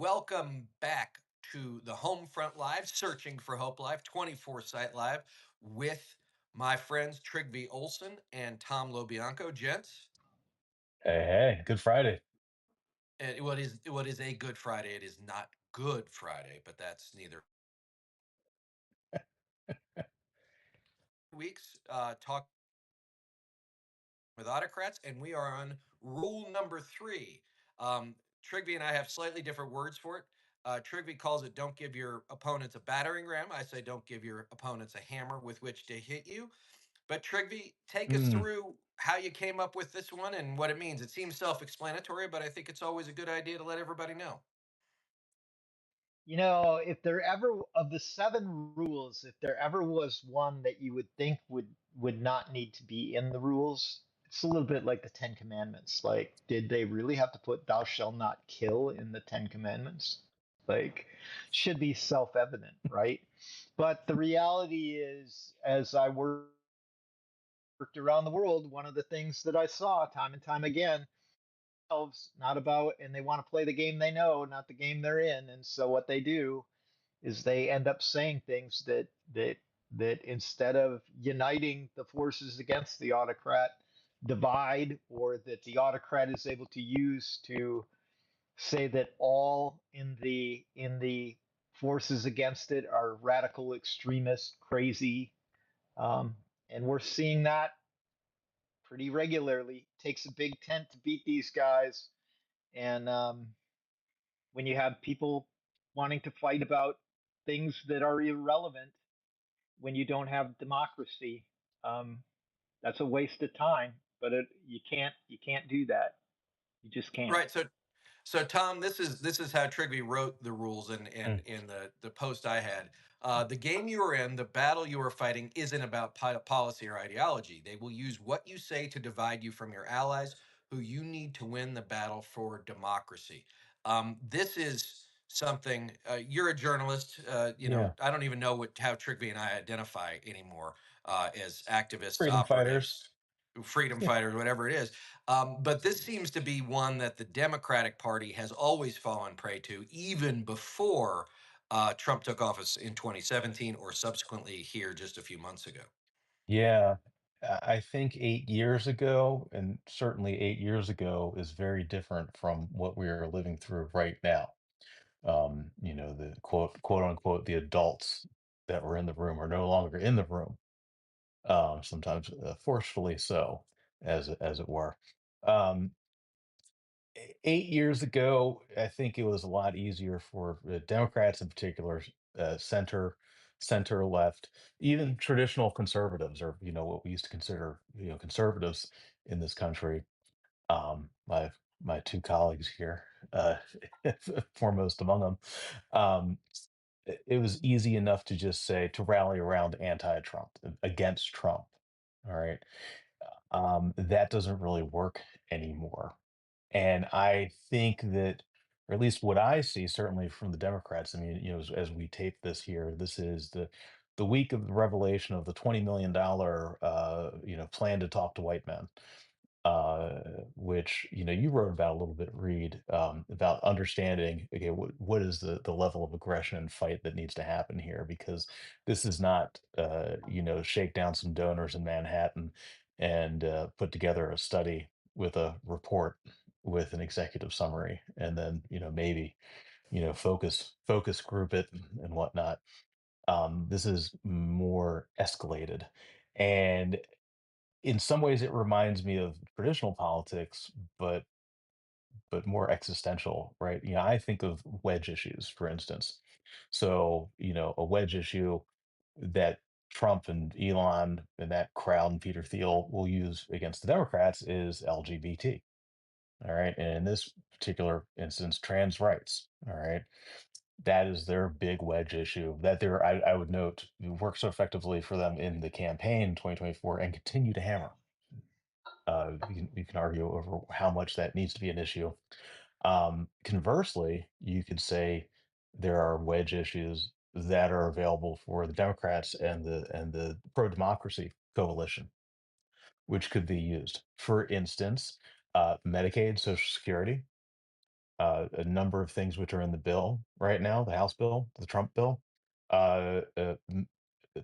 Welcome back to the Homefront Live, Searching for Hope Live, 24 Site Live, with my friends Trygve Olson and Tom Lobianco. Gents, Hey, hey, good Friday. and what is a Good Friday? It is not Good Friday, but that's neither weeks. Talk with Autocrats, and we are on rule number three. Trygve and I have slightly different words for it. Trygve calls it "Don't give your opponents a battering ram." I say "Don't give your opponents a hammer with which to hit you." But Trygve, take us Mm, through how you came up with this one and what it means. It seems self-explanatory, but I think it's always a good idea to let everybody know. If there ever of the seven rules, if there ever was one that you would think would not need to be in the rules, it's a little bit like the Ten Commandments. Like, did they really have to put "Thou shalt not kill" in the Ten Commandments? Like, should be self-evident, right? But the reality is, as I worked around the world, one of the things that I saw time and time again not about, and they want to play the game they know, not the game they're in. And so what they do is they end up saying things that instead of uniting the forces against the autocrat, divide, or that the autocrat is able to use to say that all in the forces against it are radical extremists, crazy, um, and we're seeing that pretty regularly. It takes a big tent to beat these guys, and when you have people wanting to fight about things that are irrelevant, when you don't have democracy, um, that's a waste of time. But you can't do that. You just can't. Right. So Tom, this is how Trigby wrote the rules in mm. in the post I had. The game you are in, the battle you are fighting, isn't about policy or ideology. They will use what you say to divide you from your allies, who you need to win the battle for democracy. This is something. You're a journalist. Yeah, I don't even know how Trigby and I identify anymore as activists, freedom operatives, fighters. freedom fighters, whatever it is. But this seems to be one that the Democratic Party has always fallen prey to, even before Trump took office in 2017 or subsequently here just a few months ago. Yeah, I think 8 years ago, and certainly 8 years ago, is very different from what we are living through right now. The quote unquote, the adults that were in the room are no longer in the room. Sometimes forcefully so, as it were. Um, 8 years ago, I think it was a lot easier for Democrats in particular, center left, even traditional conservatives, or what we used to consider conservatives in this country. My two colleagues here, foremost among them, um, it was easy enough to just say to rally around anti-Trump, against Trump. All right, that doesn't really work anymore. And I think that, or at least what I see, certainly from the Democrats, I mean, as we tape this here, this is the week of the revelation of the $20 million, plan to talk to white men, which you wrote about a little bit, Reed, about understanding. Okay, what is the level of aggression and fight that needs to happen here? Because this is not, shake down some donors in Manhattan and put together a study with a report with an executive summary, and then maybe focus group it and whatnot. This is more escalated, and in some ways it reminds me of traditional politics, but more existential, right? I think of wedge issues, for instance. So a wedge issue that Trump and Elon and that crowd and Peter Thiel will use against the Democrats is LGBT. All right. And in this particular instance, trans rights. All right. That is their big wedge issue that I would note, worked so effectively for them in the campaign in 2024 and continue to hammer. You can argue over how much that needs to be an issue. Conversely, you could say there are wedge issues that are available for the Democrats and the pro democracy coalition, which could be used. For instance, Medicaid, Social Security. a number of things which are in the bill right now, the House bill, the Trump bill, uh, uh, m-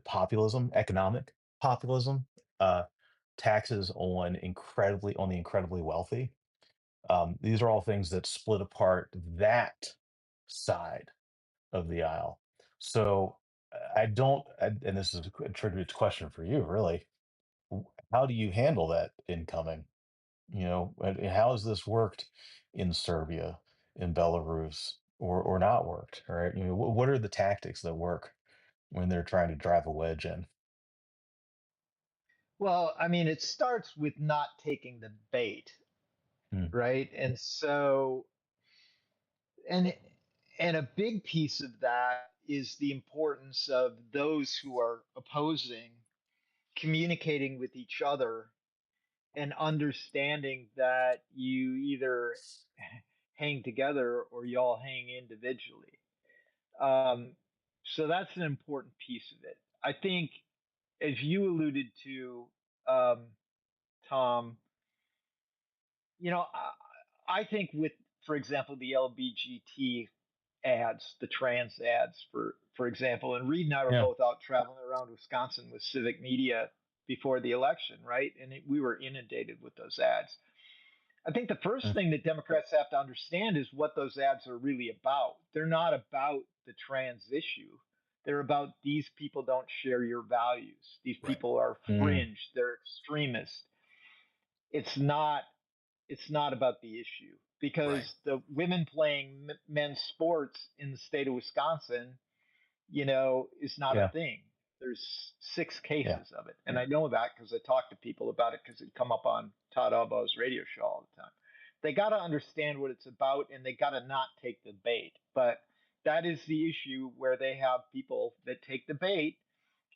populism, economic populism, uh, taxes on the incredibly wealthy. These are all things that split apart that side of the aisle. So I don't, and this is a tribute question for you, really. How do you handle that incoming? And how has this worked in Serbia, in Belarus, or not worked? Right? What are the tactics that work when they're trying to drive a wedge in? Well, I mean, it starts with not taking the bait, Mm, right? And and a big piece of that is the importance of those who are opposing communicating with each other and understanding that you either hang together or y'all hang individually. Um, so that's an important piece of it. I think, as you alluded to, um, Tom, I think with, for example, the LBGT ads, the trans ads, for example, and Reed and I were yeah. both out traveling around Wisconsin with civic media before the election, right? And we were inundated with those ads. I think the first Mm, thing that Democrats have to understand is what those ads are really about. They're not about the trans issue. They're about these people don't share your values. These Right. people are mm, fringe. They're extremists. It's not. It's not about the issue Right. because the women playing men's sports in the state of Wisconsin, is not a yeah. thing. There's six Yeah. cases of it, and I know that because I talk to people about it because it come up on Todd Albaug's radio show all the time. They got to understand what it's about, and they got to not take the bait. But that is the issue where they have people that take the bait,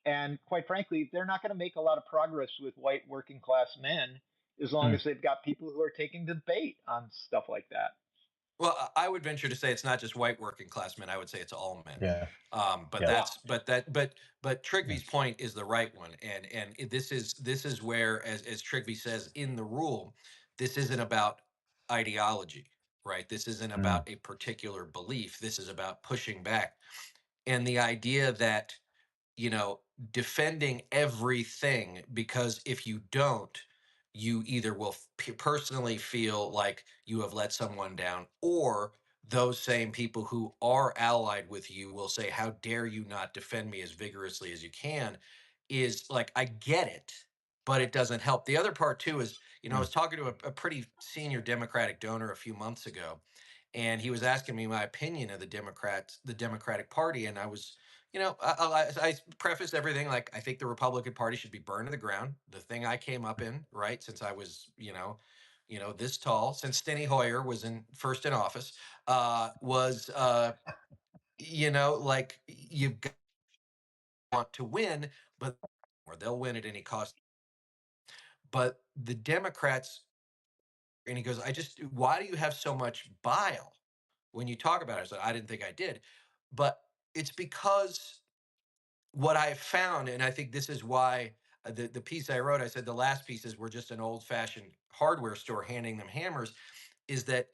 and quite frankly, they're not going to make a lot of progress with white working class men as long Mm, as they've got people who are taking the bait on stuff like that. Well, I would venture to say it's not just white working class men. I would say it's all men. yeah. But Yeah. Yeah. that's but Yeah. Trygve's point is the right one, and this is where, as Trygve says in the rule, this isn't about ideology, right? This isn't Mm, about a particular belief. This is about pushing back, and the idea that you know, defending everything, because if you don't, you either will personally feel like you have let someone down, or those same people who are allied with you will say, "How dare you not defend me as vigorously as you can?" Is like, I get it, but it doesn't help. The other part too is, I mm, was talking to a pretty senior Democratic donor a few months ago, and he was asking me my opinion of the Democratic Party, and I was I preface everything like I think the Republican Party should be burned to the ground. The thing I came up in, right, since I was, this tall, since Steny Hoyer was in first in office, was, like you've got to want to win, but or they'll win at any cost. But the Democrats, and he goes, why do you have so much bile when you talk about it? I said, I didn't think I did, but it's because what I found, and I think this is why the piece I wrote, I said the last pieces were just an old fashioned hardware store handing them hammers, is that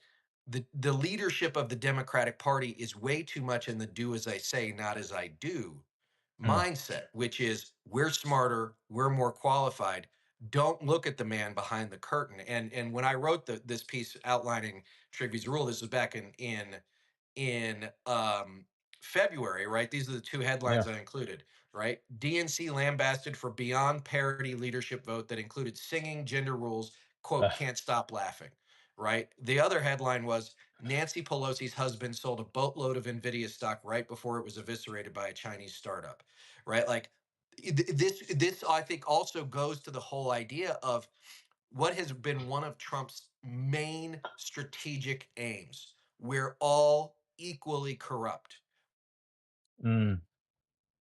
the leadership of the Democratic Party is way too much in the do as I say, not as I do mm, mindset, which is we're smarter, we're more qualified. Don't look at the man behind the curtain. And when I wrote this piece outlining Trygve's rule, this was back in February, right? These are the two headlines yeah. I included, right? DNC lambasted for beyond parity leadership vote that included singing gender rules, quote, Uh, can't stop laughing, right? The other headline was Nancy Pelosi's husband sold a boatload of Nvidia stock right before it was eviscerated by a Chinese startup, right? Like this I think also goes to the whole idea of what has been one of Trump's main strategic aims. We're all equally corrupt. mm,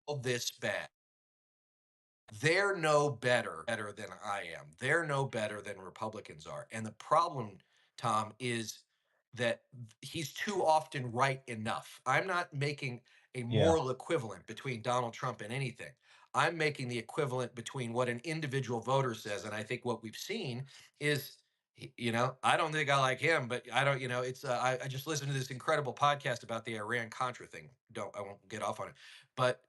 All this bad. They're no better than I am. They're no better than Republicans are. And the problem, Tom, is that he's too often right enough. I'm not making a yeah. moral equivalent between Donald Trump and anything. I'm making the equivalent between what an individual voter says. And I think what we've seen is I don't think I like him, but I don't, it's, I just listened to this incredible podcast about the Iran Contra thing. I won't get off on it. But,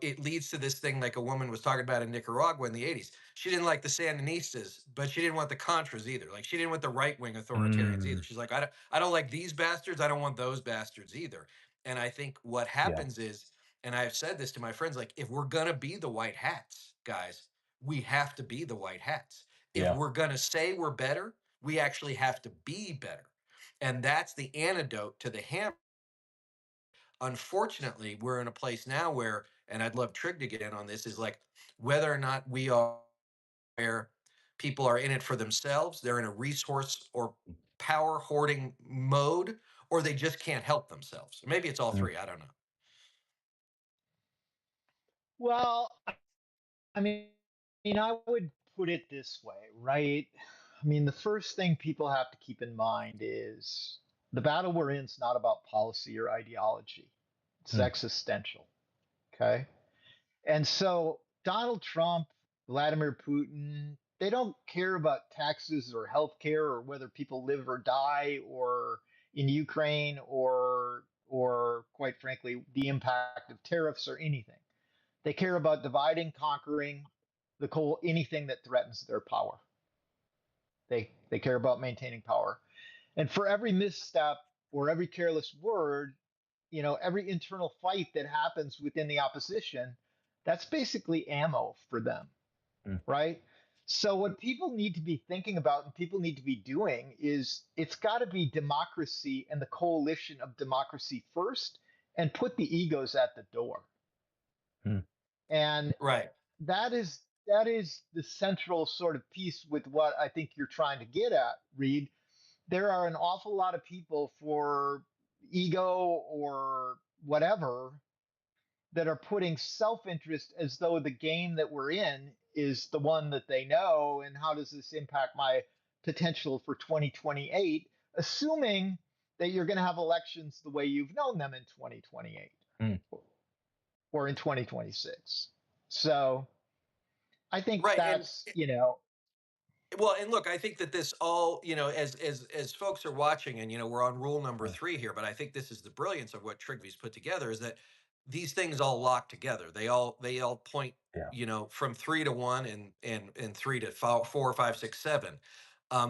it leads to this thing like a woman was talking about in Nicaragua in the 80s. She didn't like the Sandinistas, but she didn't want the Contras either. Like she didn't want the right wing authoritarians either. Mm, She's like, I don't like these bastards. I don't want those bastards either. And I think what yeah, happens is, and I've said this to my friends, like, if we're going to be the white hats, guys, we have to be the white hats. If yeah. we're going to say we're better, we actually have to be better. And that's the antidote to the hammer. Unfortunately, we're in a place now where, and I'd love Trig to get in on this, is like whether or not we are where people are in it for themselves, they're in a resource or power hoarding mode, or they just can't help themselves. Maybe it's all Mm, three. I don't know. Well, I mean, I would put it this way, right? I mean, the first thing people have to keep in mind is the battle we're in is not about policy or ideology. It's mm, existential. Okay. And so Donald Trump, Vladimir Putin, they don't care about taxes or healthcare or whether people live or die or in Ukraine or quite frankly the impact of tariffs or anything. They care about dividing, conquering the coal anything that threatens their power. They care about maintaining power. And for every misstep or every careless word, every internal fight that happens within the opposition, that's basically ammo for them, mm, right? So what people need to be thinking about and people need to be doing is it's got to be democracy and the coalition of democracy first and put the egos at the door. mm, And Right. that is the central sort of piece with what I think you're trying to get at, Reed. There are an awful lot of people for ego or whatever that are putting self-interest as though the game that we're in is the one that they know and how does this impact my potential for 2028, assuming that you're going to have elections the way you've known them in 2028 mm. or in 2026. So I think Right. And that's, well, and look, I think that this all, as folks are watching, and we're on rule number Yeah, 3 here, but I think this is the brilliance of what Trygve's put together is that these things all lock together. They all point, yeah. from 3 to 1 and 3 to 4, 5, 6, 7.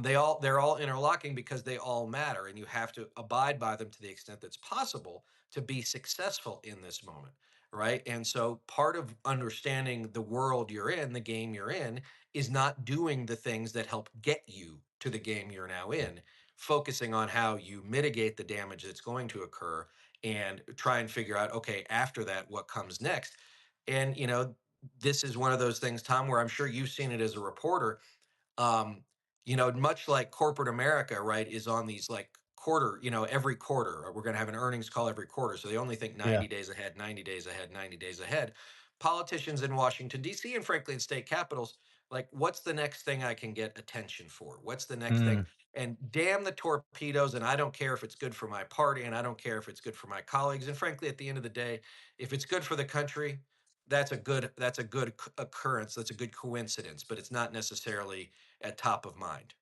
They're all interlocking because they all matter, and you have to abide by them to the extent that's possible to be successful in this moment, right? And so part of understanding the world you're in, the game you're in, is not doing the things that help get you to the game you're now Mm, in, focusing on how you mitigate the damage that's going to occur and try and figure out, okay, after that, what comes next. And, this is one of those things, Tom, where I'm sure you've seen it as a reporter. um, much like corporate America, right, is on these like quarter, every quarter, we're going to have an earnings call every quarter. So they only think yeah. 90 days ahead, 90 days ahead, 90 days ahead. Politicians in Washington, D.C., and frankly in state capitals, like, what's the next thing I can get attention for? What's the next thing? Mm, And damn the torpedoes. And I don't care if it's good for my party and I don't care if it's good for my colleagues. And frankly, at the end of the day, if it's good for the country, that's a good occurrence. That's a good coincidence, but it's not necessarily at top of mind.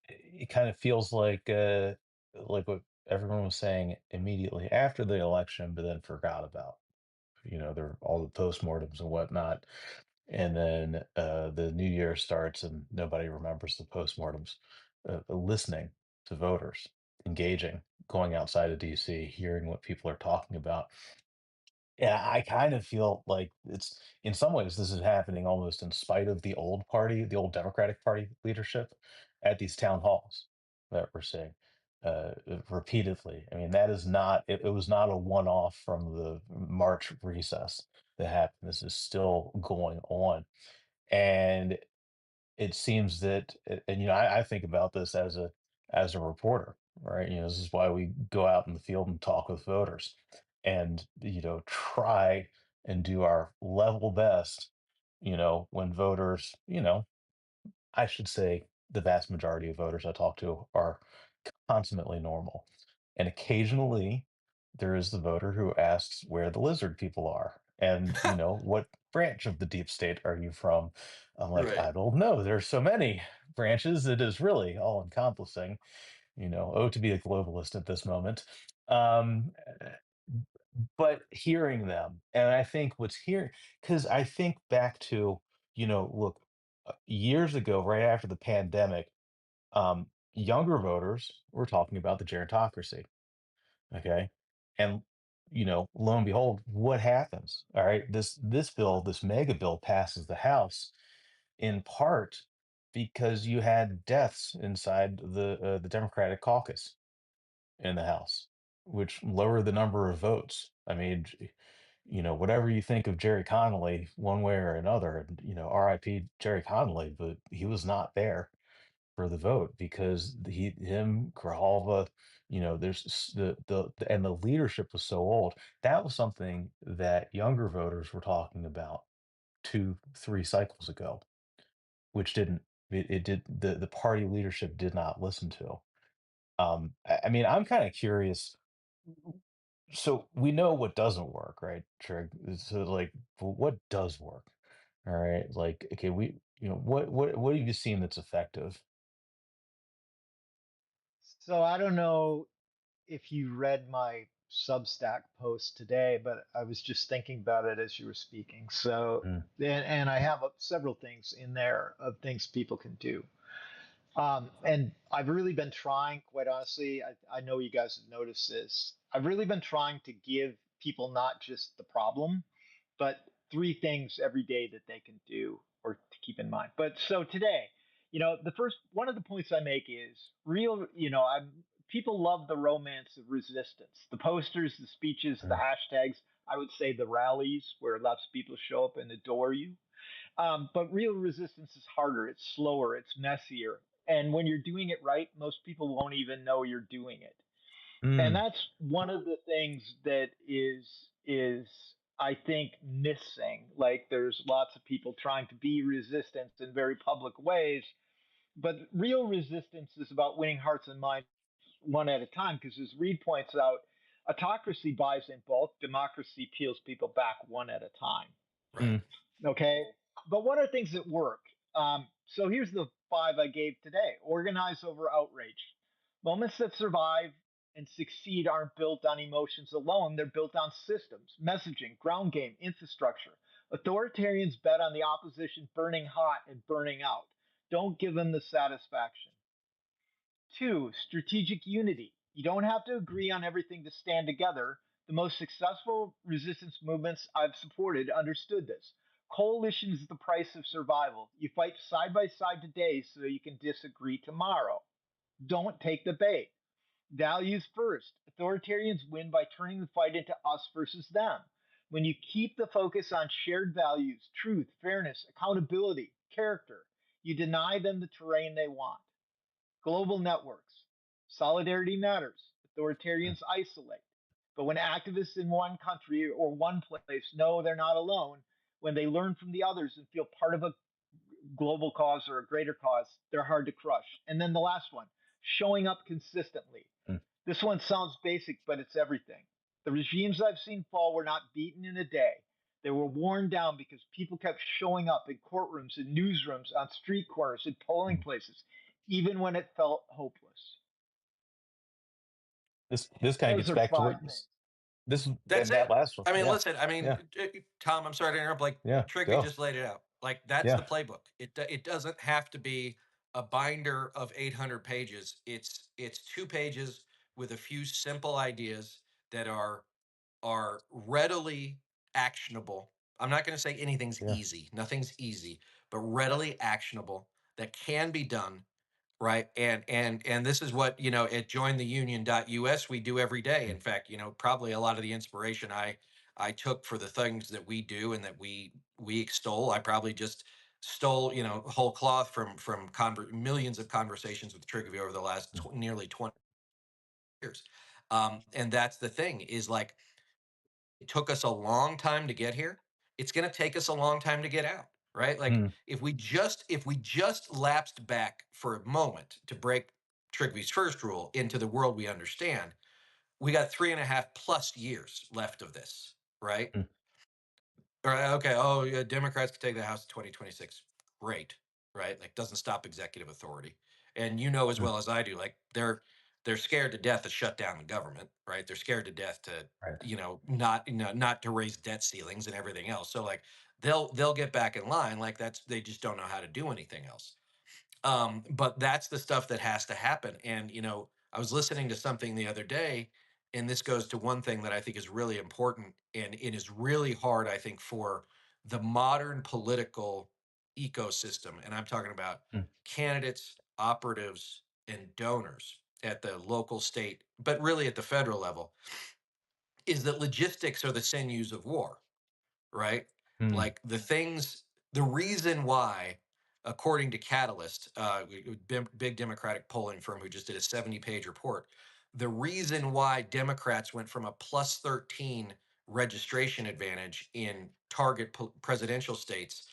it kind of feels like what everyone was saying immediately after the election, but then forgot about. There are all the postmortems and whatnot. And then the new year starts and nobody remembers the postmortems. Listening to voters, engaging, going outside of DC, hearing what people are talking about. Yeah, I kind of feel like it's in some ways this is happening almost in spite of the old party, the old Democratic Party leadership at these town halls that we're seeing repeatedly. I mean, that is not it was not a one-off from the March recess that happened. This is still going on. And it seems that and I think about this as a reporter, right? This is why we go out in the field and talk with voters and try and do our level best, when voters, I should say the vast majority of voters I talk to are consummately normal. And occasionally there is the voter who asks where the lizard people are. And, what branch of the deep state are you from? I'm like, Right. I don't know. There's so many branches. It is really all encompassing. To be a globalist at this moment. Um, but hearing them, and I think what's here, because I think back to, look, years ago, right after the pandemic, younger voters were talking about the gerontocracy. Okay. And, lo and behold, what happens? All right. This mega bill passes the House in part because you had deaths inside the Democratic caucus in the House, which lowered the number of votes. I mean, whatever you think of Jerry Connolly, one way or another, and, RIP Jerry Connolly, but he was not there for the vote because him, Grijalva, and the leadership was so old. That was something that younger voters were talking about 2, 3 cycles ago, which didn't, it did, the party leadership did not listen to. I mean, I'm kind of curious. So we know what doesn't work, right, Trig? So like, what does work? All right, like, okay, what have you seen that's effective? So I don't know if you read my Substack post today, but I was just thinking about it as you were speaking. So, Mm, and I have several things in there of things people can do. And I've really been trying, quite honestly, I know you guys have noticed this. I've really been trying to give people not just the problem, but three things every day that they can do or to keep in mind. But so today, the first one of the points I make is real, people love the romance of resistance, the posters, the speeches, the mm, hashtags. I would say the rallies where lots of people show up and adore you. But real resistance is harder, it's slower, it's messier. And when you're doing it right, most people won't even know you're doing it. And mm, that's one of the things that is I think missing. Like there's lots of people trying to be resistance in very public ways, but real resistance is about winning hearts and minds one at a time. Because as Reed points out, autocracy buys in bulk, democracy peels people back one at a time. Right. mm, Okay. But what are things that work? So here's the five I gave today: organize over outrage. Moments that survive and succeed aren't built on emotions alone, they're built on systems, messaging, ground game, infrastructure. Authoritarians bet on the opposition burning hot and burning out. Don't give them the satisfaction. Two, strategic unity. You don't have to agree on everything to stand together. The most successful resistance movements I've supported understood this. Coalition is the price of survival. You fight side by side today so you can disagree tomorrow. Don't take the bait. Values first. Authoritarians win by turning the fight into us versus them. When you keep the focus on shared values, truth, fairness, accountability, character, you deny them the terrain they want. Global networks. Solidarity matters. mm, Authoritarians isolate. But when activists in one country or one place know they're not alone, when they learn from the others and feel part of a global cause or a greater cause, they're hard to crush. And then the last one, showing up consistently. mm. This one sounds basic, but it's everything. The regimes I've seen fall were not beaten in a day. They were worn down because people kept showing up in courtrooms, in newsrooms, on street corners, in polling Mm. places, even when it felt hopeless. This kind of Those gets are back to what five things. this That's and that it. last one. I mean, Yeah, listen, I mean, yeah, Tom, I'm sorry to interrupt. Like yeah. Trygve Go. just laid it out. Like that's the Yeah, playbook. It doesn't have to be a binder of 800 pages. It's 2 pages with a few simple ideas that are readily actionable. I'm not going to say anything's yeah. easy. Nothing's easy, but readily actionable that can be done, right? And this is what, at jointheunion.us we do every day. Mm, In fact, probably a lot of the inspiration I took for the things that we do and that we extol, I probably just stole, whole cloth from millions of conversations with Trygve over the last mm, nearly 20 years. And that's the thing is like it took us a long time to get here. It's going to take us a long time to get out, right? Like mm, if we just lapsed back for a moment to break Trygve's first rule into the world we understand, we got 3.5+ years left of this, right? mm. All right, okay. Oh, yeah, Democrats can take the House in 2026. Great, right? Like, doesn't stop executive authority. And you know as Mm, well as I do, like they're scared to death to shut down the government, right? They're scared to death to, right. not to raise debt ceilings and everything else. So like they'll get back in line. Like that's they just don't know how to do anything else. But that's the stuff that has to happen. And I was listening to something the other day, and this goes to one thing that I think is really important, and it is really hard, I think, for the modern political ecosystem. And I'm talking about Mm, candidates, operatives, and donors at the local, state, but really at the federal level, is that logistics are the sinews of war, right? mm, Like the reason why, according to Catalyst, big Democratic polling firm who just did a 70-page report, the reason why Democrats went from a plus 13 registration advantage in target presidential states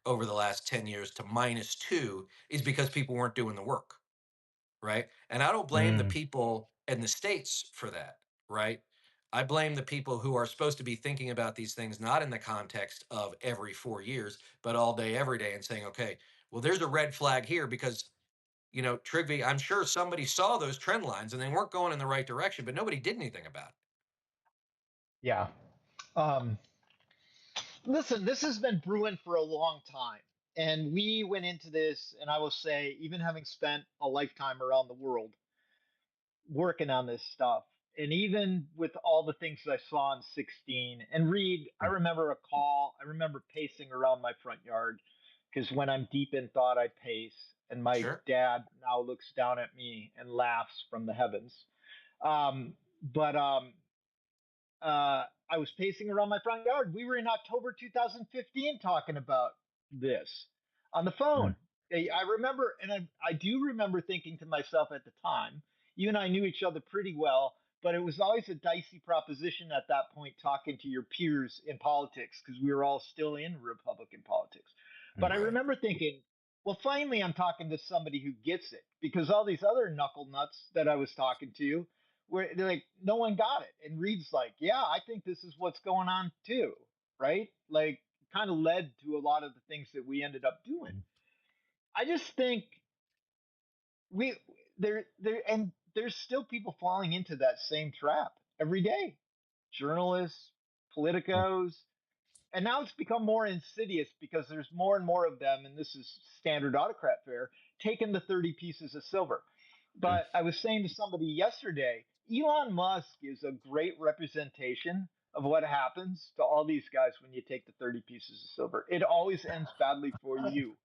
over the last 10 years to -2 is because people weren't doing the work, right? And I don't blame the mm. people in the states for that, right? I blame the people who are supposed to be thinking about these things not in the context of every 4 years, but all day, every day, and saying, okay, well, there's a red flag here because, Trygve, I'm sure somebody saw those trend lines and they weren't going in the right direction, but nobody did anything about it. Yeah. Um, Listen, this has been brewing for a long time. And we went into this, and I will say, even having spent a lifetime around the world working on this stuff, and even with all the things I saw in 16, and Reed, I Mm. remember a call, I remember pacing around my front yard because when I'm deep in thought, I pace, and my Sure. dad now looks down at me and laughs from the heavens. But I was pacing around my front yard. We were in October 2015 talking about this on the phone. Mm. I remember, and I do remember thinking to myself at the time, you and I knew each other pretty well, but it was always a dicey proposition at that point talking to your peers in politics because we were all still in Republican politics. But I Mm. Right. remember thinking, well, finally, I'm talking to somebody who gets it because all these other knuckle nuts that I was talking to, where they're like, no one got it. And Reed's like, yeah, I think this is what's going on too, right? Like, kind of led to a lot of the things that we ended up doing. Mm. I just think we and there's still people falling into that same trap every day. Journalists, Mm. politicos, and now it's become more insidious because there's more and more of them, and this is standard autocrat fare, taking the 30 pieces of silver. Mm. But I was saying to somebody yesterday, Elon Musk is a great representation of what happens to all these guys when you take the 30 pieces of silver. It always ends badly for you.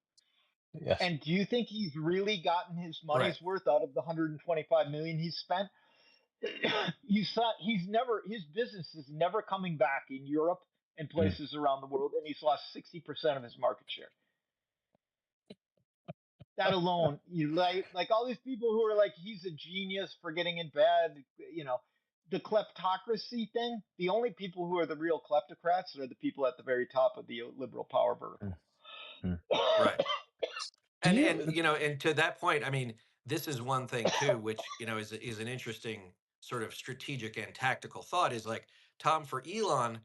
Yes. And do you think he's really gotten his Right. money's worth out of the 125 million he's spent? He's never his business is never coming back in Europe and Mm. places around the world, and he's lost 60% of his market share. That alone, you like all these people who are like he's a genius for getting in bed, you know, the kleptocracy thing. The only people who are the real kleptocrats are the people at the very top of the liberal power Mm. vertical. Mm. Right. Do And you? and to that point, I mean, this is one thing too, which is an interesting sort of strategic and tactical thought. Is like Tom, for Elon.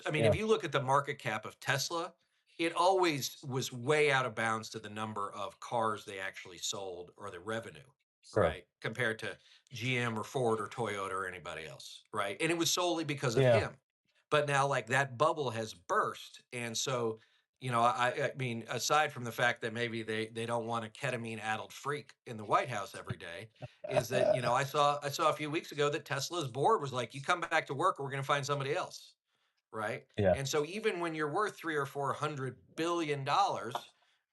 I mean, if Yeah. you look at the market cap of Tesla, it always was way out of bounds to the number of cars they actually sold or the revenue, Sure. right, compared to GM or Ford or Toyota or anybody else, right? And it was solely because of Yeah. him. But now, like that bubble has burst, and so I mean, aside from the fact that maybe they don't want a ketamine addled freak in the White House every day, is that I saw a few weeks ago that Tesla's board was like, you come back to work or we're going to find somebody else, right? Yeah. And so even when you're worth 3 or 4 hundred billion dollars,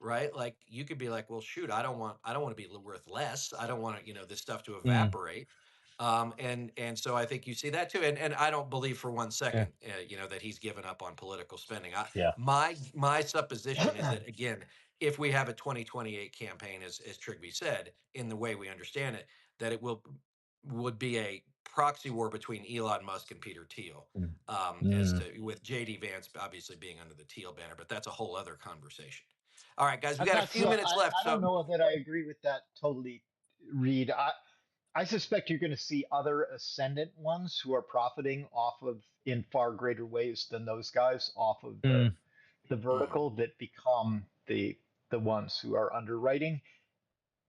right? Like you could be like, well, shoot, I don't want to be worth less. I don't want this stuff to Mm. evaporate. And so I think you see that too. And I don't believe for one Yeah. second, that he's given up on political spending. Yeah. My supposition is that again, if we have a 2028 campaign, as Trigby said, in the way we understand it, that it would be a proxy war between Elon Musk and Peter Thiel, Mm. as Mm. to with JD Vance obviously being under the Thiel banner, but that's a whole other conversation. All right, guys, we I'm got a not few so minutes left, I don't so know that I agree with that totally, Reed. I suspect you're going to see other ascendant ones who are profiting off of in far greater ways than those guys off of Mm, the vertical that become the ones who are underwriting.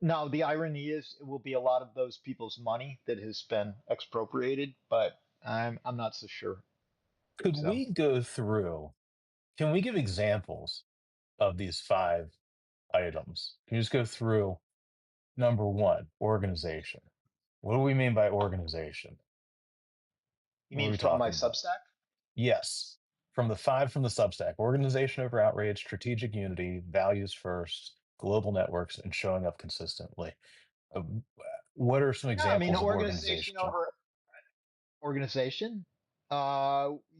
Now, the irony is it will be a lot of those people's money that has been expropriated, but I'm not so sure. could So we go through? Can we give examples of these 5 items? Can you just go through number one, organization? What do we mean by organization? you What are mean we from my talking about? Substack? Yes. From the 5 from the Substack: organization over outrage, strategic unity, values first, global networks, and showing up consistently. Uh, what are some Yeah, I mean examples of organization organization? over organization.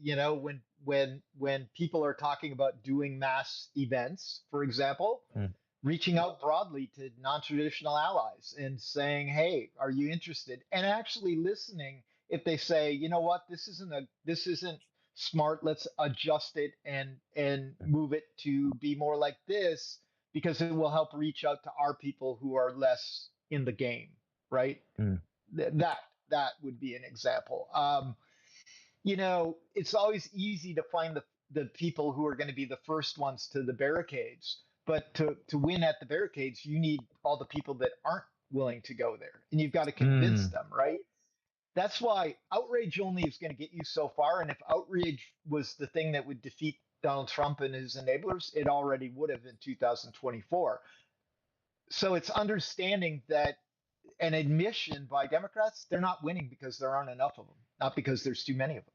You know, when people are talking about doing mass events, for example, Mm, reaching out broadly to non-traditional allies and saying, "Hey, are you interested?" And actually listening if they say, "You know what, this isn't smart. Let's adjust it and mm, move it to be more like this because it will help reach out to our people who are less in the game." Right? mm, That that would be an example. You know, it's always easy to find the people who are going to be the first ones to the barricades. But to win at the barricades, you need all the people that aren't willing to go there. And you've got to convince mm, them, right? That's why outrage only is going to get you so far. And if outrage was the thing that would defeat Donald Trump and his enablers, it already would have in 2024. So it's understanding that an admission by Democrats, they're not winning because there aren't enough of them, not because there's too many of them,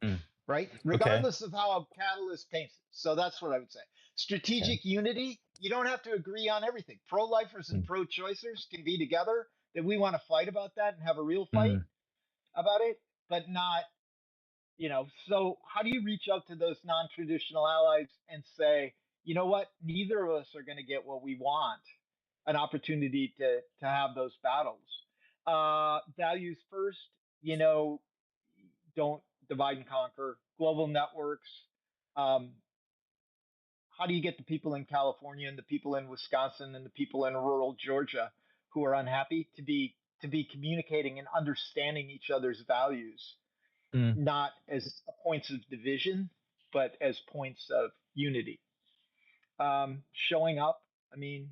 mm. right? Okay. Regardless of how a catalyst paints it. So that's what I would say. Okay. Strategic unity, you don't have to agree on everything. Pro lifers and Mm, pro choicers can be together, that we want to fight about that and have a real fight mm, about it, but not, you know. So how do you reach out to those non traditional allies and say, you know what, neither of us are going to get what we want, an opportunity to have those battles. Values first, you know, don't divide and conquer. Global networks. Um, how do you get the people in California and the people in Wisconsin and the people in rural Georgia who are unhappy to be communicating and understanding each other's values, mm. not as points of division, but as points of unity? Showing up. I mean,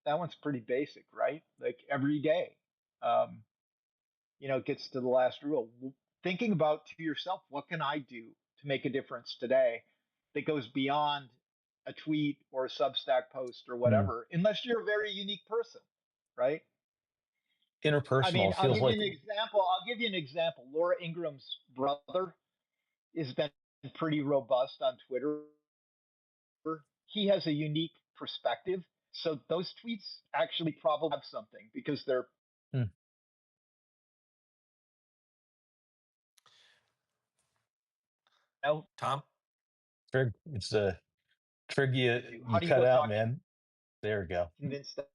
that one's pretty basic, right? Like every day. Um, you know, gets to the last rule. Thinking about to yourself, what can I do to make a difference today that goes beyond a tweet or a Substack post or Mm. whatever, unless you're a very unique person, right? I Interpersonal, mean, it I'll feels give you like. an example. I'll give you an example. Laura Ingram's brother has been pretty robust on Twitter. He has a unique perspective. So those tweets actually probably have something because they're, Mm. you know, Tom? Trig, it's a Trig, how you do you cut go out, talk man. There we go. convince them?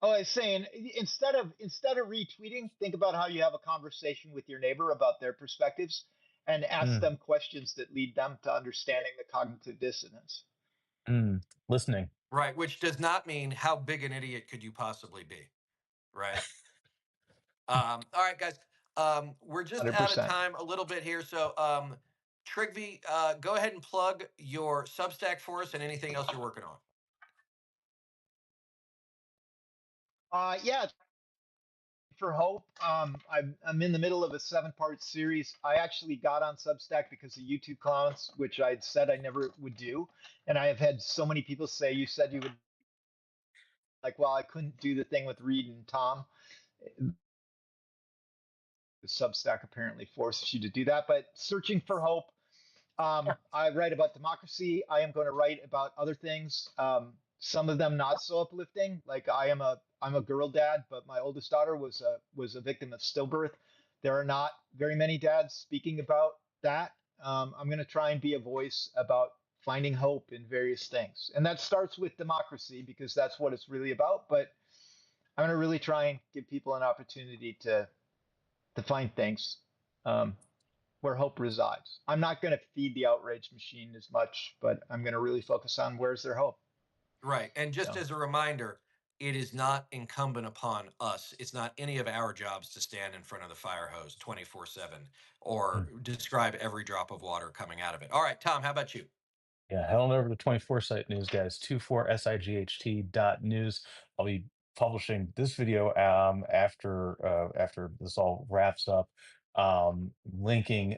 Oh, I was saying instead of retweeting, think about how you have a conversation with your neighbor about their perspectives and ask Mm, them questions that lead them to understanding the cognitive dissonance. mm. Listening. Right, which does not mean how big an idiot could you possibly be, right? All right, guys. We're just out of 100%. time a little bit here. So, Trygve, go ahead and plug your Substack for us and anything else you're working on. Yeah, for hope. I'm in the middle of a 7-part series. I actually got on Substack because of YouTube comments, which I'd said I never would do, and I have had so many people say, "You said you would." Like, well, I couldn't do the thing with Reed and Tom. The Substack apparently forces you to do that. But searching for hope. I write about democracy. I am going to write about other things. Some of them not so uplifting. Like I'm a girl dad, but my oldest daughter was a victim of stillbirth. There are not very many dads speaking about that. I'm going to try and be a voice about finding hope in various things, and that starts with democracy because that's what it's really about. But I'm going to really try and give people an opportunity to find things. Um, where hope resides. I'm not going to feed the outrage machine as much, but I'm going to really focus on where's their hope. Right. And just So as a reminder, it is not incumbent upon us. It's not any of our jobs to stand in front of the fire hose 24/7 or describe every drop of water coming out of it. All right, Tom, how about you? Yeah, head on over to 24 Site News, guys, 24sight.news. I'll be publishing this video after this all wraps up, linking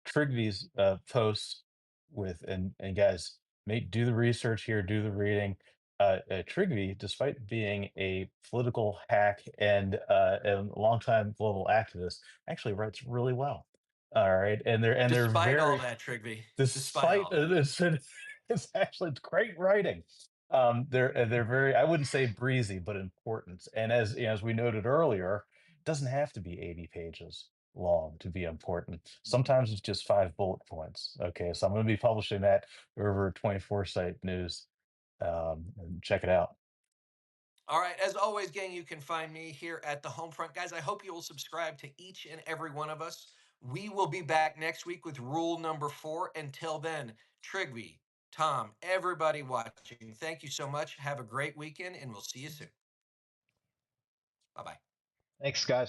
Trygve's posts with and guys, do the research here, do the reading. Trygve, despite being a political hack and a longtime global activist, actually writes really well. All right, and they're Despite all very that, Trygve, despite despite all that. this, it's actually great writing. They're very, I wouldn't say breezy, but important. And as you know, as we noted earlier, it doesn't have to be 80 pages long to be important. Sometimes it's just 5 bullet points. Okay, so I'm going to be publishing that over 24 Site News. And check it out. All right. As always, gang, you can find me here at the home front. Guys, I hope you will subscribe to each and every one of us. We will be back next week with rule number 4. Until then, Trygve, Tom, everybody watching, thank you so much. Have a great weekend, and we'll see you soon. Bye bye. Thanks, guys.